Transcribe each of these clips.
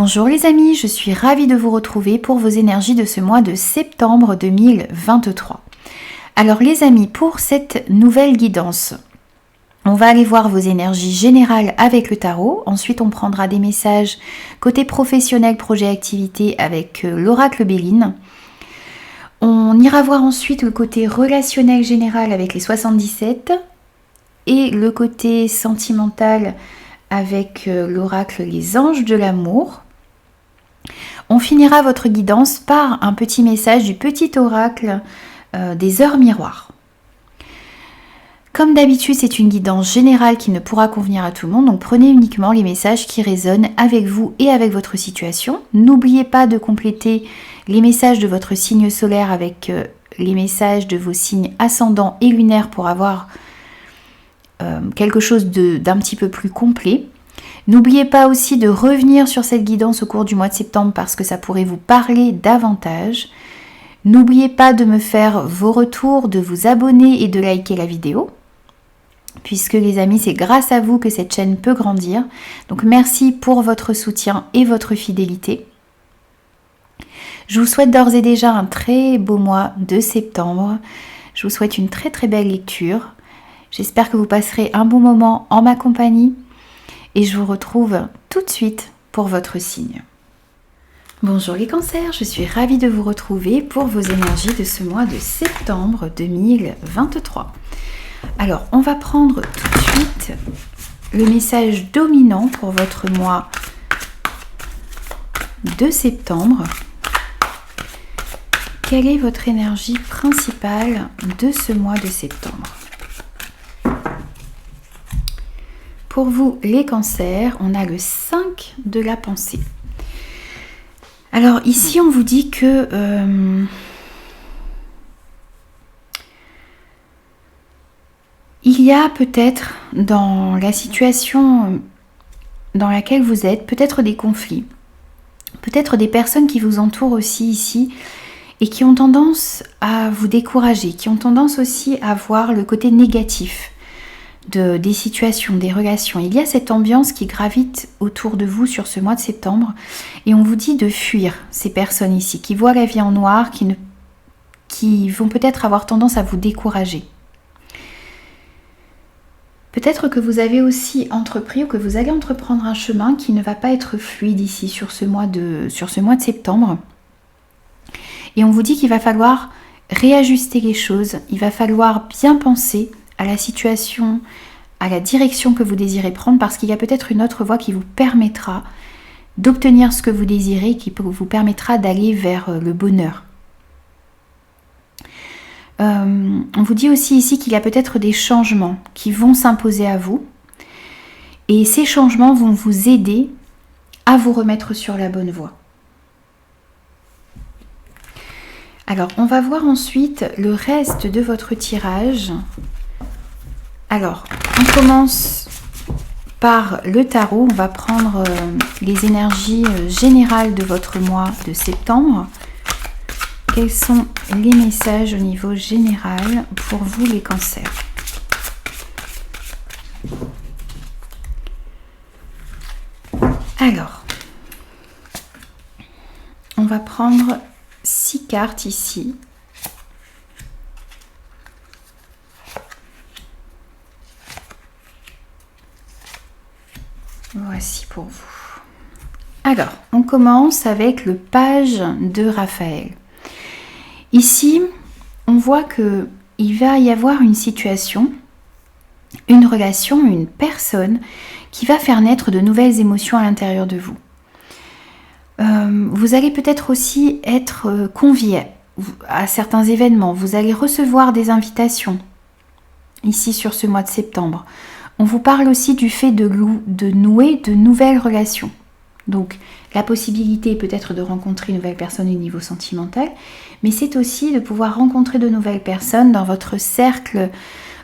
Bonjour les amis, je suis ravie de vous retrouver pour vos énergies de ce mois de septembre 2023. Alors les amis, pour cette nouvelle guidance, on va aller voir vos énergies générales avec le tarot. Ensuite, on prendra des messages côté professionnel, projet, activité avec l'oracle Béline. On ira voir ensuite le côté relationnel général avec les 77 et le côté sentimental avec l'oracle Les Anges de l'amour. On finira votre guidance par un petit message du petit oracle des heures miroirs. Comme d'habitude, c'est une guidance générale qui ne pourra convenir à tout le monde, donc prenez uniquement les messages qui résonnent avec vous et avec votre situation. N'oubliez pas de compléter les messages de votre signe solaire avec les messages de vos signes ascendants et lunaires pour avoir quelque chose d'un petit peu plus complet. N'oubliez pas aussi de revenir sur cette guidance au cours du mois de septembre parce que ça pourrait vous parler davantage. N'oubliez pas de me faire vos retours, de vous abonner et de liker la vidéo. Puisque les amis, c'est grâce à vous que cette chaîne peut grandir. Donc merci pour votre soutien et votre fidélité. Je vous souhaite d'ores et déjà un très beau mois de septembre. Je vous souhaite une très très belle lecture. J'espère que vous passerez un bon moment en ma compagnie. Et je vous retrouve tout de suite pour votre signe. Bonjour les cancers, je suis ravie de vous retrouver pour vos énergies de ce mois de septembre 2023. Alors, on va prendre tout de suite le message dominant pour votre mois de septembre. Quelle est votre énergie principale de ce mois de septembre ? Pour vous, les cancers, on a le 5 de la pensée. Alors ici, on vous dit que il y a peut-être dans la situation dans laquelle vous êtes, peut-être des conflits, peut-être des personnes qui vous entourent aussi ici et qui ont tendance à vous décourager, qui ont tendance aussi à voir le côté négatif des situations, des relations. Il y a cette ambiance qui gravite autour de vous sur ce mois de septembre et on vous dit de fuir ces personnes ici qui voient la vie en noir, qui vont peut-être avoir tendance à vous décourager. Peut-être que vous avez aussi entrepris ou que vous allez entreprendre un chemin qui ne va pas être fluide ici sur ce mois de septembre. Et on vous dit qu'il va falloir réajuster les choses, il va falloir bien penser à la situation, à la direction que vous désirez prendre parce qu'il y a peut-être une autre voie qui vous permettra d'obtenir ce que vous désirez, qui vous permettra d'aller vers le bonheur. On vous dit aussi ici qu'il y a peut-être des changements qui vont s'imposer à vous et ces changements vont vous aider à vous remettre sur la bonne voie. Alors, on va voir ensuite le reste de votre tirage. Alors, on commence par le tarot. On va prendre les énergies générales de votre mois de septembre. Quels sont les messages au niveau général pour vous les cancers ? Alors, on va prendre 6 cartes ici. Voici pour vous. Alors, on commence avec le page de Raphaël. Ici, on voit qu'il va y avoir une situation, une relation, une personne qui va faire naître de nouvelles émotions à l'intérieur de vous. Vous allez peut-être aussi être convié à certains événements. Vous allez recevoir des invitations ici sur ce mois de septembre. On vous parle aussi du fait de nouer de nouvelles relations. Donc, la possibilité peut-être de rencontrer une nouvelle personne au niveau sentimental, mais c'est aussi de pouvoir rencontrer de nouvelles personnes dans votre cercle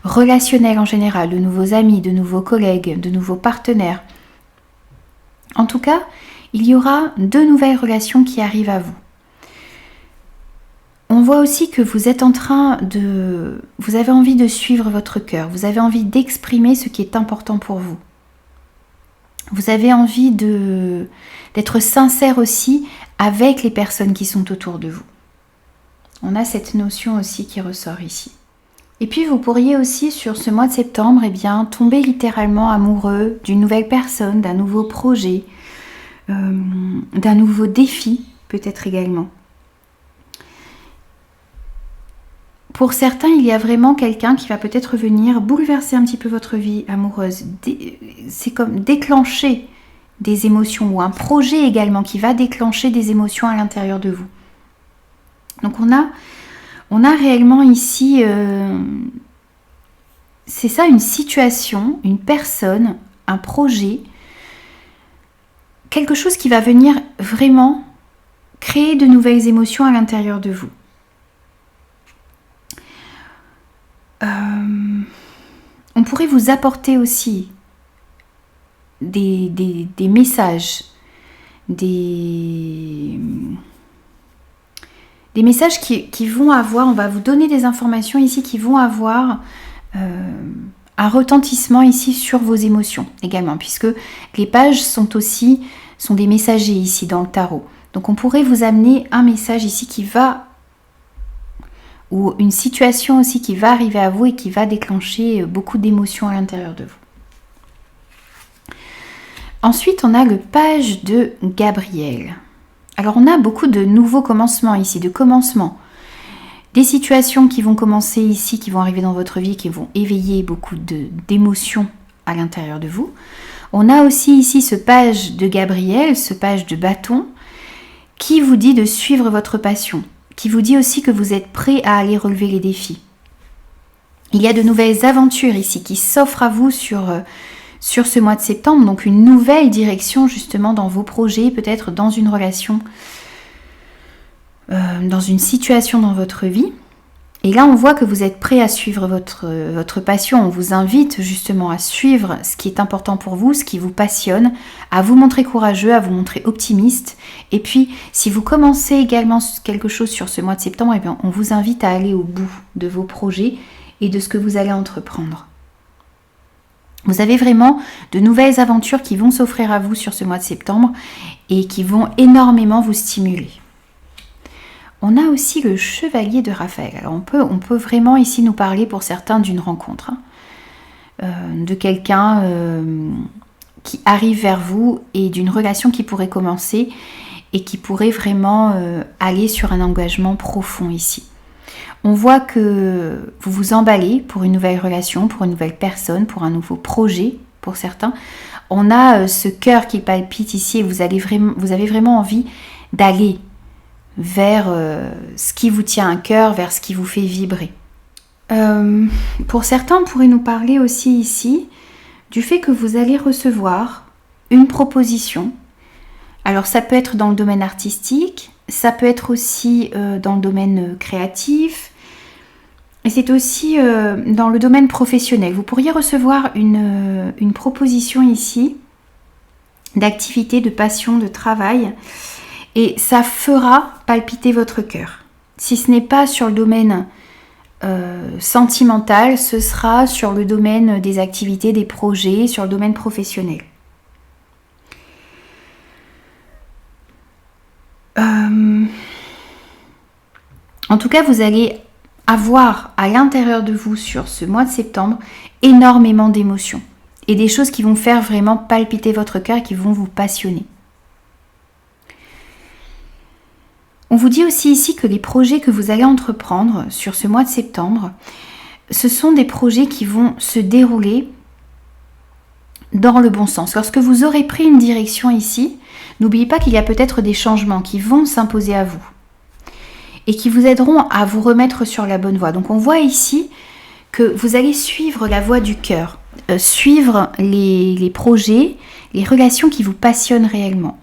relationnel en général, de nouveaux amis, de nouveaux collègues, de nouveaux partenaires. En tout cas, il y aura de nouvelles relations qui arrivent à vous. On voit aussi que vous êtes vous avez envie de suivre votre cœur, vous avez envie d'exprimer ce qui est important pour vous. Vous avez envie d'être sincère aussi avec les personnes qui sont autour de vous. On a cette notion aussi qui ressort ici. Et puis vous pourriez aussi sur ce mois de septembre tomber littéralement amoureux d'une nouvelle personne, d'un nouveau projet, d'un nouveau défi peut-être également. Pour certains, il y a vraiment quelqu'un qui va peut-être venir bouleverser un petit peu votre vie amoureuse. C'est comme déclencher des émotions ou un projet également qui va déclencher des émotions à l'intérieur de vous. Donc on a réellement ici, c'est ça, une situation, une personne, un projet, quelque chose qui va venir vraiment créer de nouvelles émotions à l'intérieur de vous. On pourrait vous apporter aussi des messages, des messages qui vont avoir, on va vous donner des informations ici qui vont avoir un retentissement ici sur vos émotions également, puisque les pages sont des messagers ici dans le tarot. Donc on pourrait vous amener un message ici ou une situation aussi qui va arriver à vous et qui va déclencher beaucoup d'émotions à l'intérieur de vous. Ensuite, on a le page de Gabriel. Alors, on a beaucoup de nouveaux commencements ici, de commencements. Des situations qui vont commencer ici, qui vont arriver dans votre vie, qui vont éveiller beaucoup d'émotions à l'intérieur de vous. On a aussi ici ce page de Gabriel, ce page de bâton, qui vous dit de suivre votre passion, qui vous dit aussi que vous êtes prêt à aller relever les défis. Il y a de nouvelles aventures ici qui s'offrent à vous sur ce mois de septembre, donc une nouvelle direction justement dans vos projets, peut-être dans une relation, dans une situation dans votre vie. Et là, on voit que vous êtes prêt à suivre votre passion. On vous invite justement à suivre ce qui est important pour vous, ce qui vous passionne, à vous montrer courageux, à vous montrer optimiste. Et puis, si vous commencez également quelque chose sur ce mois de septembre, eh bien, on vous invite à aller au bout de vos projets et de ce que vous allez entreprendre. Vous avez vraiment de nouvelles aventures qui vont s'offrir à vous sur ce mois de septembre et qui vont énormément vous stimuler. On a aussi le chevalier de Raphaël. Alors on peut vraiment ici nous parler pour certains d'une rencontre, de quelqu'un qui arrive vers vous et d'une relation qui pourrait commencer et qui pourrait vraiment aller sur un engagement profond ici. On voit que vous vous emballez pour une nouvelle relation, pour une nouvelle personne, pour un nouveau projet pour certains. On a ce cœur qui palpite ici et vous avez vraiment envie d'aller vers ce qui vous tient à cœur, vers ce qui vous fait vibrer. Pour certains, on pourrait nous parler aussi ici du fait que vous allez recevoir une proposition. Alors ça peut être dans le domaine artistique, ça peut être aussi dans le domaine créatif, et c'est aussi dans le domaine professionnel. Vous pourriez recevoir une proposition ici d'activité, de passion, de travail, et ça fera palpiter votre cœur. Si ce n'est pas sur le domaine sentimental, ce sera sur le domaine des activités, des projets, sur le domaine professionnel. En tout cas, vous allez avoir à l'intérieur de vous sur ce mois de septembre énormément d'émotions et des choses qui vont faire vraiment palpiter votre cœur et qui vont vous passionner. On vous dit aussi ici que les projets que vous allez entreprendre sur ce mois de septembre, ce sont des projets qui vont se dérouler dans le bon sens. Lorsque vous aurez pris une direction ici, n'oubliez pas qu'il y a peut-être des changements qui vont s'imposer à vous et qui vous aideront à vous remettre sur la bonne voie. Donc on voit ici que vous allez suivre la voie du cœur, suivre les projets, les relations qui vous passionnent réellement.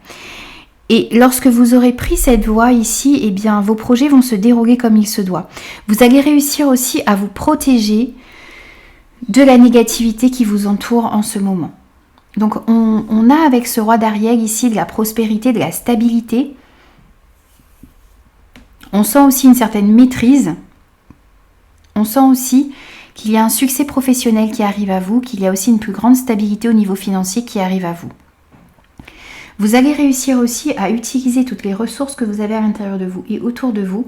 Et lorsque vous aurez pris cette voie ici, eh bien vos projets vont se dérouler comme il se doit. Vous allez réussir aussi à vous protéger de la négativité qui vous entoure en ce moment. Donc on a avec ce roi d'Ariel ici de la prospérité, de la stabilité. On sent aussi une certaine maîtrise. On sent aussi qu'il y a un succès professionnel qui arrive à vous, qu'il y a aussi une plus grande stabilité au niveau financier qui arrive à vous. Vous allez réussir aussi à utiliser toutes les ressources que vous avez à l'intérieur de vous et autour de vous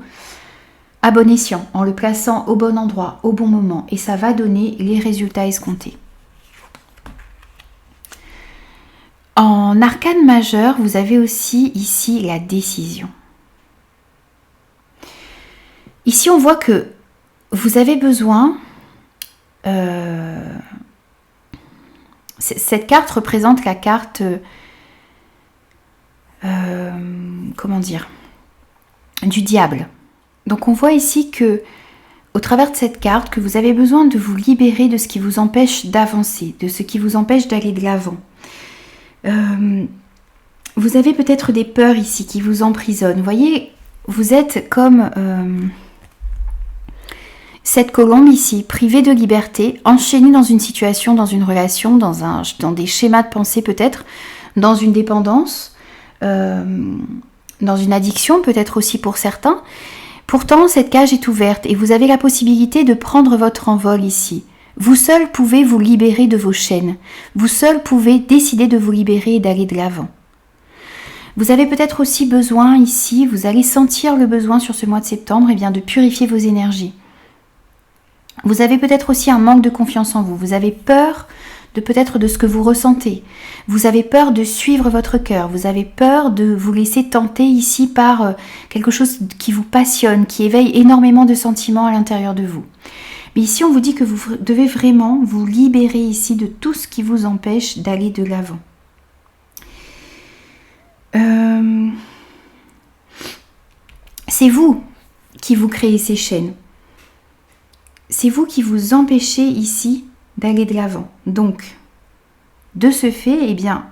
à bon escient, en le plaçant au bon endroit, au bon moment. Et ça va donner les résultats escomptés. En arcane majeur, vous avez aussi ici la décision. Ici, on voit que vous avez besoin... cette carte représente la carte... comment dire, du diable. Donc on voit ici que au travers de cette carte que vous avez besoin de vous libérer de ce qui vous empêche d'avancer, de ce qui vous empêche d'aller de l'avant. Vous avez peut-être des peurs ici qui vous emprisonnent. Vous voyez, vous êtes comme cette colombe ici, privée de liberté, enchaînée dans une situation, dans une relation, dans des schémas de pensée peut-être, dans une dépendance, dans une addiction peut-être aussi pour certains. Pourtant, cette cage est ouverte et vous avez la possibilité de prendre votre envol ici. Vous seul pouvez vous libérer de vos chaînes. Vous seul pouvez décider de vous libérer et d'aller de l'avant. Vous avez peut-être aussi besoin ici, vous allez sentir le besoin sur ce mois de septembre, eh bien, de purifier vos énergies. Vous avez peut-être aussi un manque de confiance en vous. Vous avez peur peut-être de ce que vous ressentez. Vous avez peur de suivre votre cœur. Vous avez peur de vous laisser tenter ici par quelque chose qui vous passionne, qui éveille énormément de sentiments à l'intérieur de vous. Mais ici, on vous dit que vous devez vraiment vous libérer ici de tout ce qui vous empêche d'aller de l'avant. C'est vous qui vous créez ces chaînes. C'est vous qui vous empêchez ici d'aller de l'avant. Donc, de ce fait, eh bien,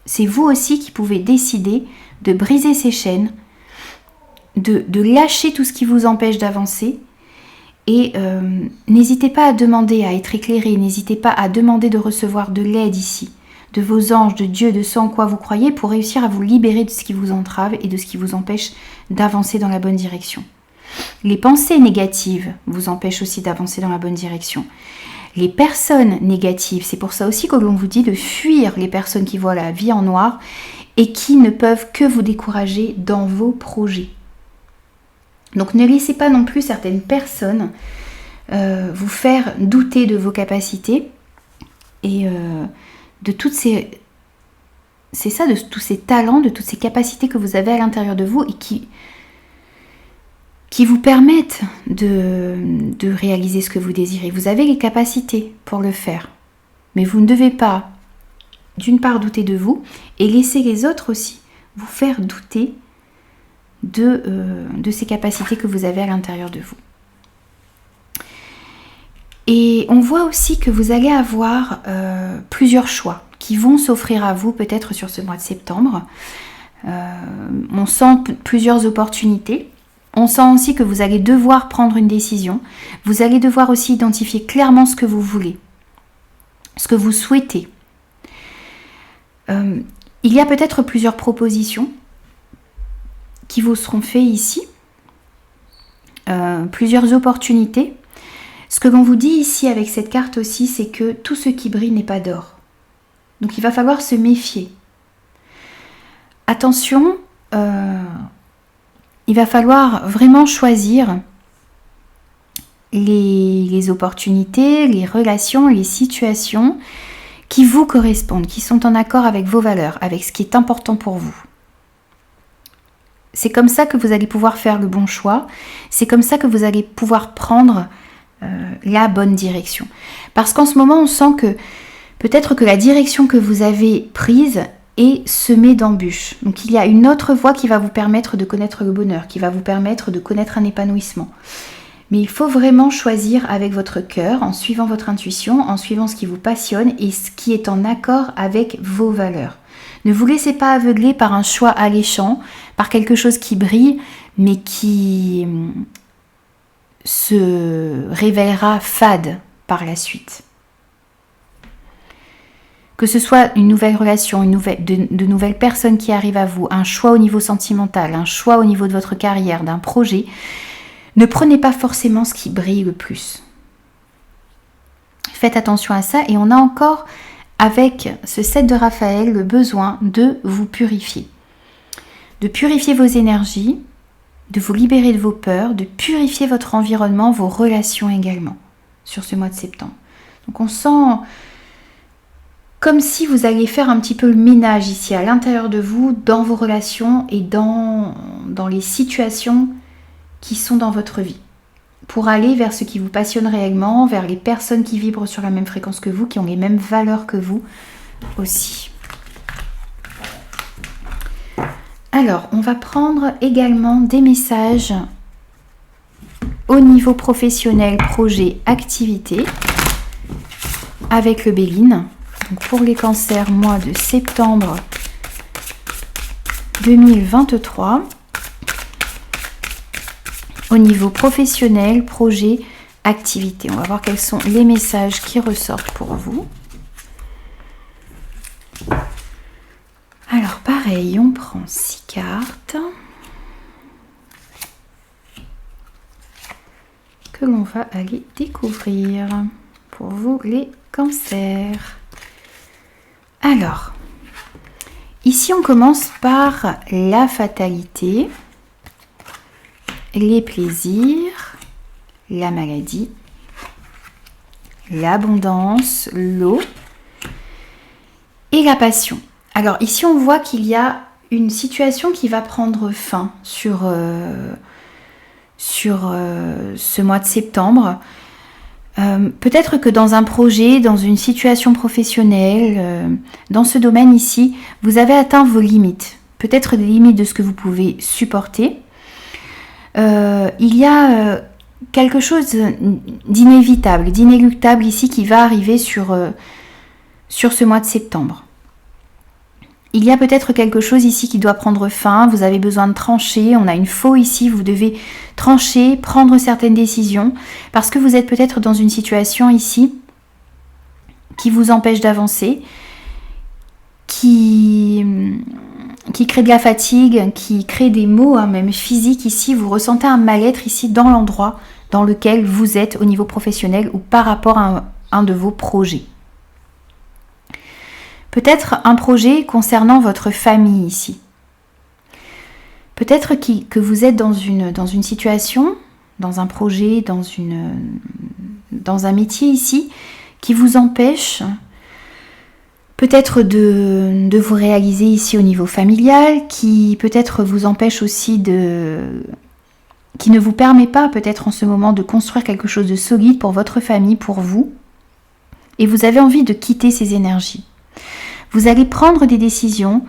c'est vous aussi qui pouvez décider de briser ces chaînes, de lâcher tout ce qui vous empêche d'avancer. Et n'hésitez pas à demander, à être éclairé, n'hésitez pas à demander de recevoir de l'aide ici, de vos anges, de Dieu, de ce en quoi vous croyez, pour réussir à vous libérer de ce qui vous entrave et de ce qui vous empêche d'avancer dans la bonne direction. Les pensées négatives vous empêchent aussi d'avancer dans la bonne direction. Les personnes négatives, c'est pour ça aussi que l'on vous dit de fuir les personnes qui voient la vie en noir et qui ne peuvent que vous décourager dans vos projets. Donc ne laissez pas non plus certaines personnes vous faire douter de vos capacités et de toutes ces... C'est ça, de tous ces talents, de toutes ces capacités que vous avez à l'intérieur de vous et qui vous permettent de réaliser ce que vous désirez. Vous avez les capacités pour le faire. Mais vous ne devez pas, d'une part, douter de vous et laisser les autres aussi vous faire douter de ces capacités que vous avez à l'intérieur de vous. Et on voit aussi que vous allez avoir plusieurs choix qui vont s'offrir à vous peut-être sur ce mois de septembre. On sent plusieurs opportunités. On sent aussi que vous allez devoir prendre une décision. Vous allez devoir aussi identifier clairement ce que vous voulez, ce que vous souhaitez. Il y a peut-être plusieurs propositions qui vous seront faites ici, plusieurs opportunités. Ce que l'on vous dit ici avec cette carte aussi, c'est que tout ce qui brille n'est pas d'or. Donc il va falloir se méfier. Attention, il va falloir vraiment choisir les opportunités, les relations, les situations qui vous correspondent, qui sont en accord avec vos valeurs, avec ce qui est important pour vous. C'est comme ça que vous allez pouvoir faire le bon choix. C'est comme ça que vous allez pouvoir prendre la bonne direction. Parce qu'en ce moment, on sent que peut-être que la direction que vous avez prise est semée d'embûches. Donc il y a une autre voie qui va vous permettre de connaître le bonheur, qui va vous permettre de connaître un épanouissement. Mais il faut vraiment choisir avec votre cœur, en suivant votre intuition, en suivant ce qui vous passionne et ce qui est en accord avec vos valeurs. Ne vous laissez pas aveugler par un choix alléchant, par quelque chose qui brille, mais qui se révélera fade par la suite. Que ce soit une nouvelle relation, de nouvelles personnes qui arrivent à vous, un choix au niveau sentimental, un choix au niveau de votre carrière, d'un projet, ne prenez pas forcément ce qui brille le plus. Faites attention à ça et on a encore avec ce 7 de Raphaël, le besoin de vous purifier. De purifier vos énergies, de vous libérer de vos peurs, de purifier votre environnement, vos relations également, sur ce mois de septembre. Donc on sent comme si vous alliez faire un petit peu le ménage ici, à l'intérieur de vous, dans vos relations et dans les situations qui sont dans votre vie. Pour aller vers ce qui vous passionne réellement, vers les personnes qui vibrent sur la même fréquence que vous, qui ont les mêmes valeurs que vous aussi. Alors, on va prendre également des messages au niveau professionnel, projet, activité, avec le Béline. Donc pour les cancers, mois de septembre 2023. Au niveau professionnel, projet, activité. On va voir quels sont les messages qui ressortent pour vous. Alors pareil, on prend 6 cartes que l'on va aller découvrir pour vous les cancers. Alors, ici on commence par la fatalité, les plaisirs, la maladie, l'abondance, l'eau et la passion. Alors ici on voit qu'il y a une situation qui va prendre fin sur ce mois de septembre. Peut-être que dans un projet, dans une situation professionnelle, dans ce domaine ici, vous avez atteint vos limites. Peut-être des limites de ce que vous pouvez supporter. Il y a quelque chose d'inévitable, d'inéluctable ici qui va arriver sur ce mois de septembre. Il y a peut-être quelque chose ici qui doit prendre fin, vous avez besoin de trancher, on a une faux ici, vous devez trancher, prendre certaines décisions, parce que vous êtes peut-être dans une situation ici qui vous empêche d'avancer, qui crée de la fatigue, qui crée des maux, même physiques ici, vous ressentez un mal-être ici dans l'endroit dans lequel vous êtes au niveau professionnel ou par rapport à un de vos projets. Peut-être un projet concernant votre famille ici. Peut-être que vous êtes dans une situation, dans un projet, dans un métier ici, qui vous empêche peut-être de vous réaliser ici au niveau familial, qui peut-être vous empêche aussi qui ne vous permet pas peut-être en ce moment de construire quelque chose de solide pour votre famille, pour vous. Et vous avez envie de quitter ces énergies. Vous allez prendre des décisions.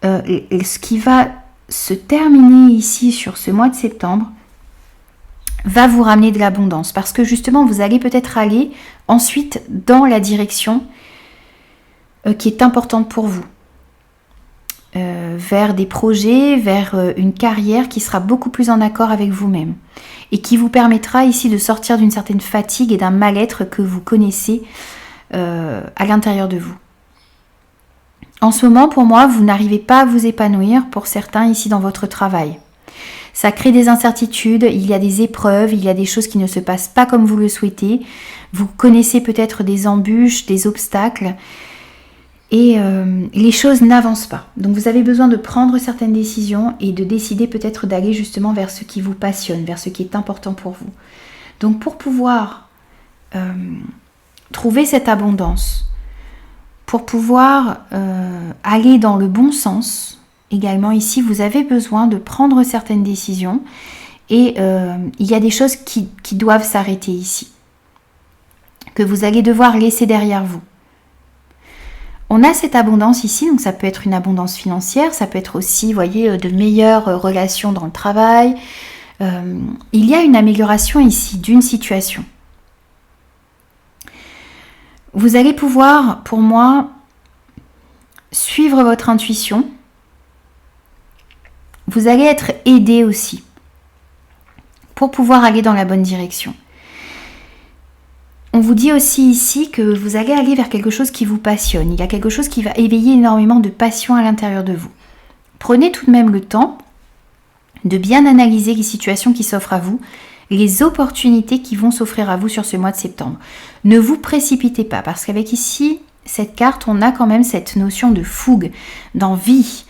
Ce qui va se terminer ici sur ce mois de septembre va vous ramener de l'abondance. Parce que justement, vous allez peut-être aller ensuite dans la direction qui est importante pour vous. Vers des projets, vers une carrière qui sera beaucoup plus en accord avec vous-même. Et qui vous permettra ici de sortir d'une certaine fatigue et d'un mal-être que vous connaissez à l'intérieur de vous. En ce moment, pour moi, vous n'arrivez pas à vous épanouir pour certains ici dans votre travail. Ça crée des incertitudes, il y a des épreuves, il y a des choses qui ne se passent pas comme vous le souhaitez. Vous connaissez peut-être des embûches, des obstacles et les choses n'avancent pas. Donc vous avez besoin de prendre certaines décisions et de décider peut-être d'aller justement vers ce qui vous passionne, vers ce qui est important pour vous. Donc pour pouvoir trouver cette abondance, pour pouvoir aller dans le bon sens, également ici, vous avez besoin de prendre certaines décisions et il y a des choses qui doivent s'arrêter ici, que vous allez devoir laisser derrière vous. On a cette abondance ici, donc ça peut être une abondance financière, ça peut être aussi, vous voyez, de meilleures relations dans le travail. Il y a une amélioration ici d'une situation. Vous allez pouvoir, pour moi, suivre votre intuition. Vous allez être aidé aussi pour pouvoir aller dans la bonne direction. On vous dit aussi ici que vous allez aller vers quelque chose qui vous passionne. Il y a quelque chose qui va éveiller énormément de passion à l'intérieur de vous. Prenez tout de même le temps de bien analyser les situations qui s'offrent à vous, les opportunités qui vont s'offrir à vous sur ce mois de septembre. Ne vous précipitez pas, parce qu'avec ici, cette carte, on a quand même cette notion de fougue, d'envie,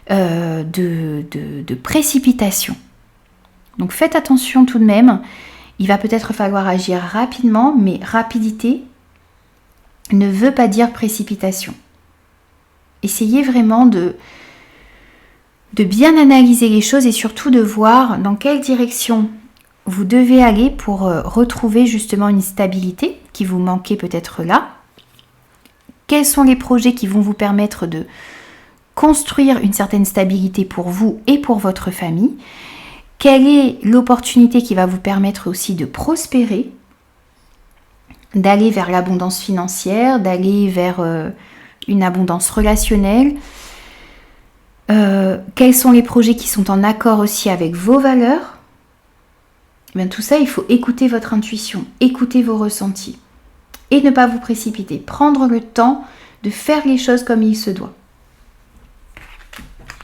de précipitation. Donc faites attention tout de même. Il va peut-être falloir agir rapidement, mais rapidité ne veut pas dire précipitation. Essayez vraiment de bien analyser les choses et surtout de voir dans quelle direction vous devez aller pour retrouver justement une stabilité qui vous manquait peut-être là. Quels sont les projets qui vont vous permettre de construire une certaine stabilité pour vous et pour votre famille? Quelle est l'opportunité qui va vous permettre aussi de prospérer, d'aller vers l'abondance financière, d'aller vers une abondance relationnelle? Quels sont les projets qui sont en accord aussi avec vos valeurs? Bien, tout ça, il faut écouter votre intuition, écouter vos ressentis et ne pas vous précipiter. Prendre le temps de faire les choses comme il se doit.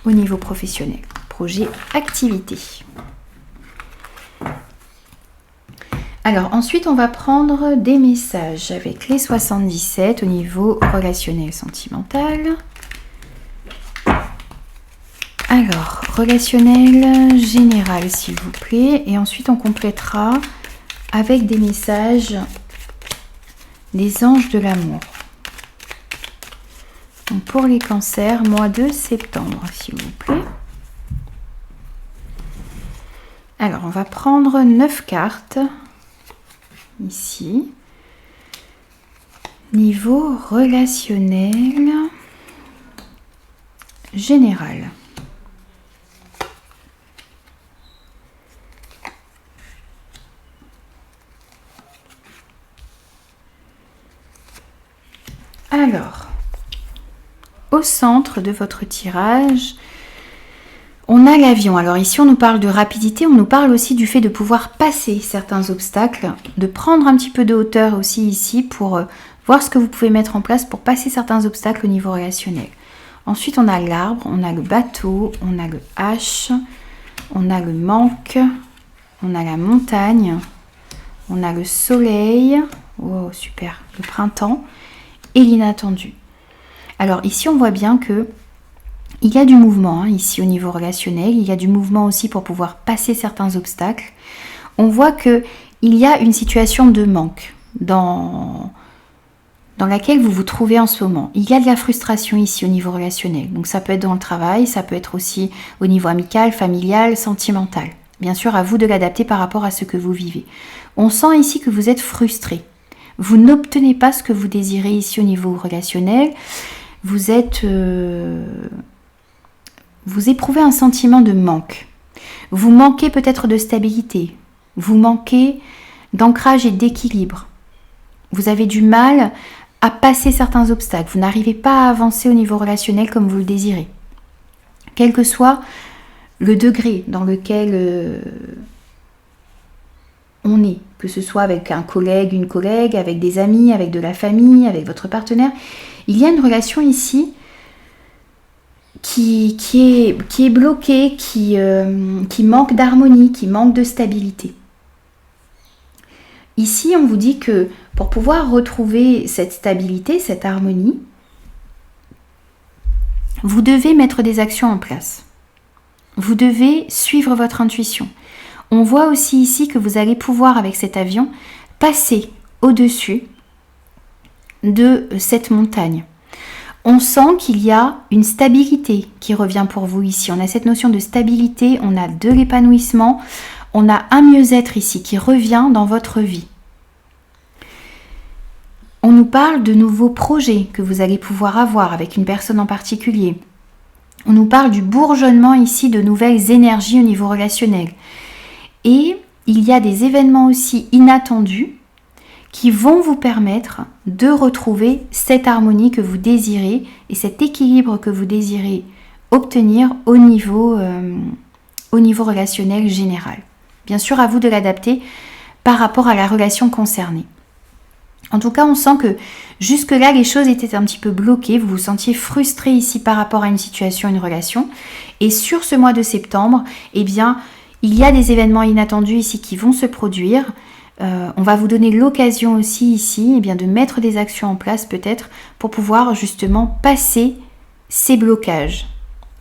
Au niveau professionnel, projet, activité. Alors ensuite, on va prendre des messages avec les 77 au niveau relationnel, sentimental. Alors, relationnel général, s'il vous plaît. Et ensuite, on complétera avec des messages des anges de l'amour. Donc, pour les cancers, mois de septembre, s'il vous plaît. Alors, on va prendre 9 cartes. Ici. Niveau relationnel général. Alors, au centre de votre tirage, on a l'avion. Alors ici, on nous parle de rapidité, on nous parle aussi du fait de pouvoir passer certains obstacles, de prendre un petit peu de hauteur aussi ici pour voir ce que vous pouvez mettre en place pour passer certains obstacles au niveau relationnel. Ensuite, on a l'arbre, on a le bateau, on a le H, on a le manque, on a la montagne, on a le soleil, wow, super, le printemps, et l'inattendu. Alors ici, on voit bien que il y a du mouvement, hein, ici au niveau relationnel, il y a du mouvement aussi pour pouvoir passer certains obstacles. On voit que il y a une situation de manque dans laquelle vous vous trouvez en ce moment. Il y a de la frustration ici au niveau relationnel. Donc ça peut être dans le travail, ça peut être aussi au niveau amical, familial, sentimental. Bien sûr, à vous de l'adapter par rapport à ce que vous vivez. On sent ici que vous êtes frustré. Vous n'obtenez pas ce que vous désirez ici au niveau relationnel. Vous éprouvez un sentiment de manque. Vous manquez peut-être de stabilité. Vous manquez d'ancrage et d'équilibre. Vous avez du mal à passer certains obstacles. Vous n'arrivez pas à avancer au niveau relationnel comme vous le désirez. Quel que soit le degré dans lequel on est, que ce soit avec un collègue, une collègue, avec des amis, avec de la famille, avec votre partenaire, il y a une relation ici qui est bloquée, qui manque d'harmonie, qui manque de stabilité. Ici, on vous dit que pour pouvoir retrouver cette stabilité, cette harmonie, vous devez mettre des actions en place. Vous devez suivre votre intuition. On voit aussi ici que vous allez pouvoir, avec cet avion, passer au-dessus de cette montagne. On sent qu'il y a une stabilité qui revient pour vous ici. On a cette notion de stabilité, on a de l'épanouissement, on a un mieux-être ici qui revient dans votre vie. On nous parle de nouveaux projets que vous allez pouvoir avoir avec une personne en particulier. On nous parle du bourgeonnement ici de nouvelles énergies au niveau relationnel. Et il y a des événements aussi inattendus qui vont vous permettre de retrouver cette harmonie que vous désirez et cet équilibre que vous désirez obtenir au niveau relationnel général. Bien sûr, à vous de l'adapter par rapport à la relation concernée. En tout cas, on sent que jusque-là, les choses étaient un petit peu bloquées. Vous vous sentiez frustré ici par rapport à une situation, une relation. Et sur ce mois de septembre, eh bien, il y a des événements inattendus ici qui vont se produire. On va vous donner l'occasion aussi ici eh bien, de mettre des actions en place peut-être pour pouvoir justement passer ces blocages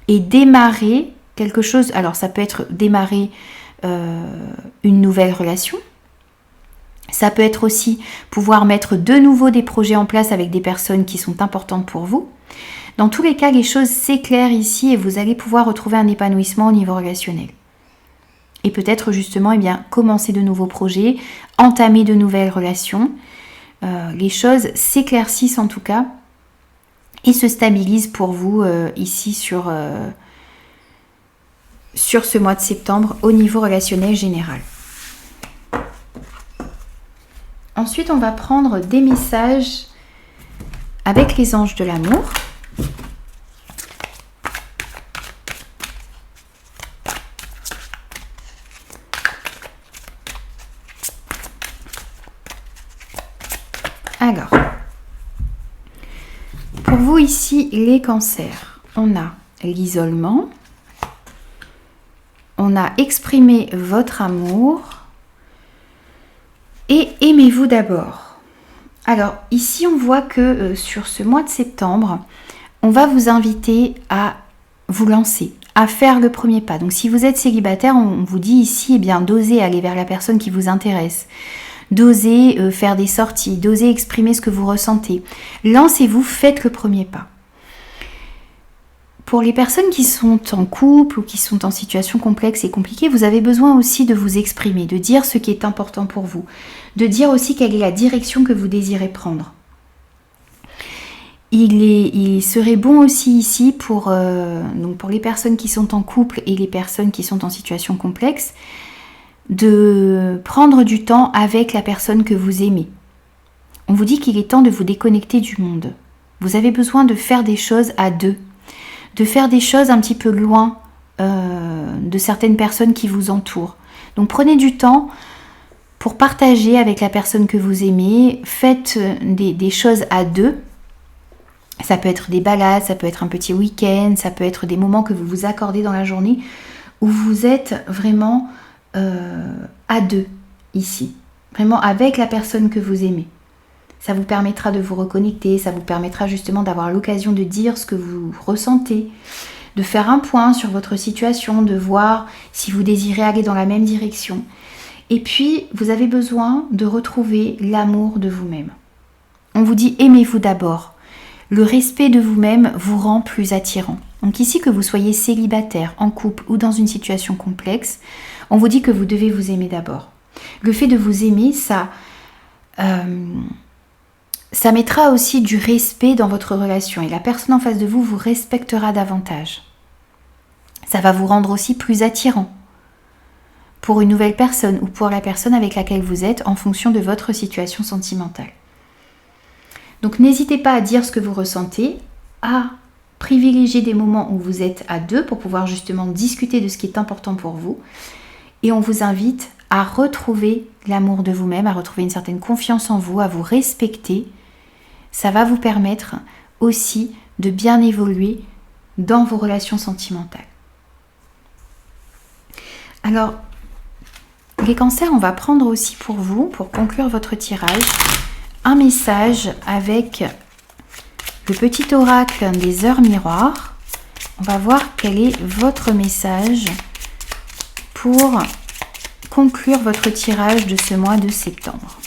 et démarrer quelque chose. Alors ça peut être démarrer une nouvelle relation. Ça peut être aussi pouvoir mettre de nouveau des projets en place avec des personnes qui sont importantes pour vous. Dans tous les cas, les choses s'éclairent ici et vous allez pouvoir retrouver un épanouissement au niveau relationnel. Et peut-être justement, eh bien, commencer de nouveaux projets, entamer de nouvelles relations. Les choses s'éclaircissent en tout cas et se stabilisent pour vous ici sur ce mois de septembre au niveau relationnel général. Ensuite, on va prendre des messages avec les anges de l'amour. Alors, pour vous ici, les cancers, on a l'isolement, on a exprimé votre amour et aimez-vous d'abord. Alors, ici, on voit que sur ce mois de septembre, on va vous inviter à vous lancer, à faire le premier pas. Donc, si vous êtes célibataire, on vous dit ici, eh bien, d'oser aller vers la personne qui vous intéresse. D'oser faire des sorties, d'oser exprimer ce que vous ressentez. Lancez-vous, faites le premier pas. Pour les personnes qui sont en couple ou qui sont en situation complexe et compliquée, vous avez besoin aussi de vous exprimer, de dire ce qui est important pour vous, de dire aussi quelle est la direction que vous désirez prendre. Il serait bon aussi ici pour les personnes qui sont en couple et les personnes qui sont en situation complexe, de prendre du temps avec la personne que vous aimez. On vous dit qu'il est temps de vous déconnecter du monde. Vous avez besoin de faire des choses à deux, de faire des choses un petit peu loin de certaines personnes qui vous entourent. Donc prenez du temps pour partager avec la personne que vous aimez, faites des choses à deux. Ça peut être des balades, ça peut être un petit week-end, ça peut être des moments que vous vous accordez dans la journée où vous êtes vraiment à deux ici, vraiment avec la personne que vous aimez. Ça vous permettra de vous reconnecter, ça vous permettra justement d'avoir l'occasion de dire ce que vous ressentez, de faire un point sur votre situation, de voir si vous désirez aller dans la même direction. Et puis, vous avez besoin de retrouver l'amour de vous-même. On vous dit aimez-vous d'abord. Le respect de vous-même vous rend plus attirant. Donc ici, que vous soyez célibataire, en couple ou dans une situation complexe, on vous dit que vous devez vous aimer d'abord. Le fait de vous aimer, ça mettra aussi du respect dans votre relation et la personne en face de vous vous respectera davantage. Ça va vous rendre aussi plus attirant pour une nouvelle personne ou pour la personne avec laquelle vous êtes en fonction de votre situation sentimentale. Donc n'hésitez pas à dire ce que vous ressentez, à privilégier des moments où vous êtes à deux pour pouvoir justement discuter de ce qui est important pour vous. Et on vous invite à retrouver l'amour de vous-même, à retrouver une certaine confiance en vous, à vous respecter. Ça va vous permettre aussi de bien évoluer dans vos relations sentimentales. Alors, les cancers, on va prendre aussi pour vous, pour conclure votre tirage, un message avec le petit oracle des heures miroirs. On va voir quel est votre message pour conclure votre tirage de ce mois de septembre.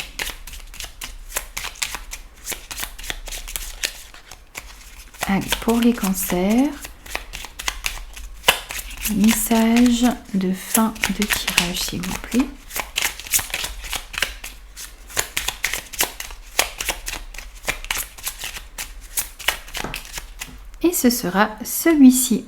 Allez, pour les cancers, message de fin de tirage, s'il vous plaît. Et ce sera celui-ci.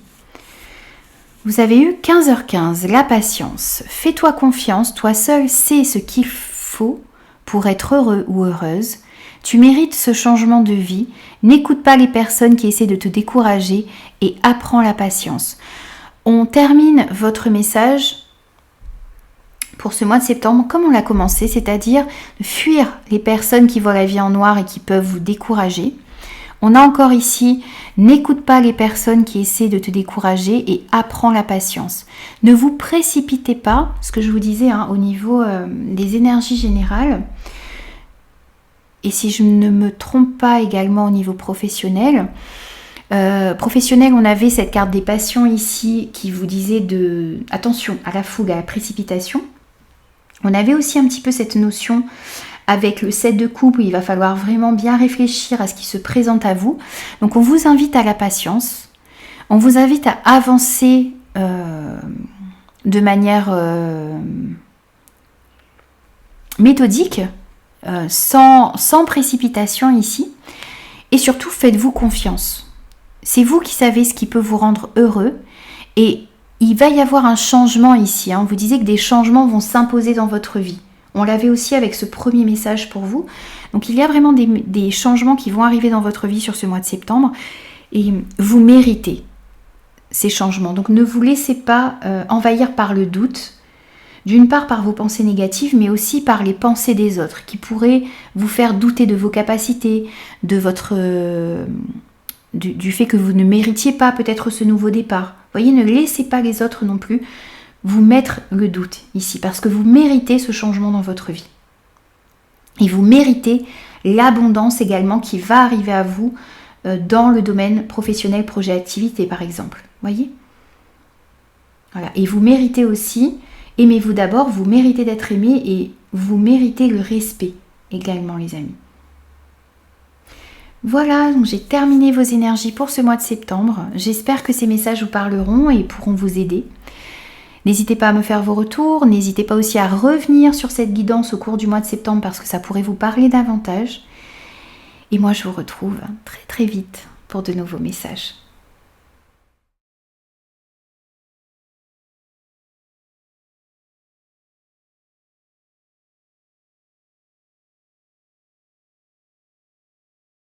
Vous avez eu 15h15, la patience. Fais-toi confiance, toi seul sais ce qu'il faut pour être heureux ou heureuse. Tu mérites ce changement de vie. N'écoute pas les personnes qui essaient de te décourager et apprends la patience. On termine votre message pour ce mois de septembre comme on l'a commencé, c'est-à-dire de fuir les personnes qui voient la vie en noir et qui peuvent vous décourager. On a encore ici, n'écoute pas les personnes qui essaient de te décourager et apprends la patience. Ne vous précipitez pas, ce que je vous disais au niveau des énergies générales. Et si je ne me trompe pas également au niveau professionnel, on avait cette carte des passions ici qui vous disait de attention à la fougue, à la précipitation. On avait aussi un petit peu cette notion avec le 7 de coupe où il va falloir vraiment bien réfléchir à ce qui se présente à vous. Donc on vous invite à la patience, on vous invite à avancer de manière méthodique, sans précipitation ici, et surtout faites-vous confiance. C'est vous qui savez ce qui peut vous rendre heureux, et il va y avoir un changement ici. Vous disiez que des changements vont s'imposer dans votre vie. On l'avait aussi avec ce premier message pour vous. Donc il y a vraiment des changements qui vont arriver dans votre vie sur ce mois de septembre, et vous méritez ces changements. Donc ne vous laissez pas envahir par le doute, d'une part par vos pensées négatives, mais aussi par les pensées des autres qui pourraient vous faire douter de vos capacités, de votre du fait que vous ne méritiez pas peut-être ce nouveau départ. Voyez, ne laissez pas les autres non plus vous mettre le doute ici, parce que vous méritez ce changement dans votre vie. Et vous méritez l'abondance également qui va arriver à vous dans le domaine professionnel, projet, activité par exemple. Voyez ? Voilà. Et vous méritez aussi, aimez-vous d'abord, vous méritez d'être aimé et vous méritez le respect également les amis. Voilà, donc j'ai terminé vos énergies pour ce mois de septembre. J'espère que ces messages vous parleront et pourront vous aider. N'hésitez pas à me faire vos retours, n'hésitez pas aussi à revenir sur cette guidance au cours du mois de septembre parce que ça pourrait vous parler davantage. Et moi je vous retrouve très très vite pour de nouveaux messages.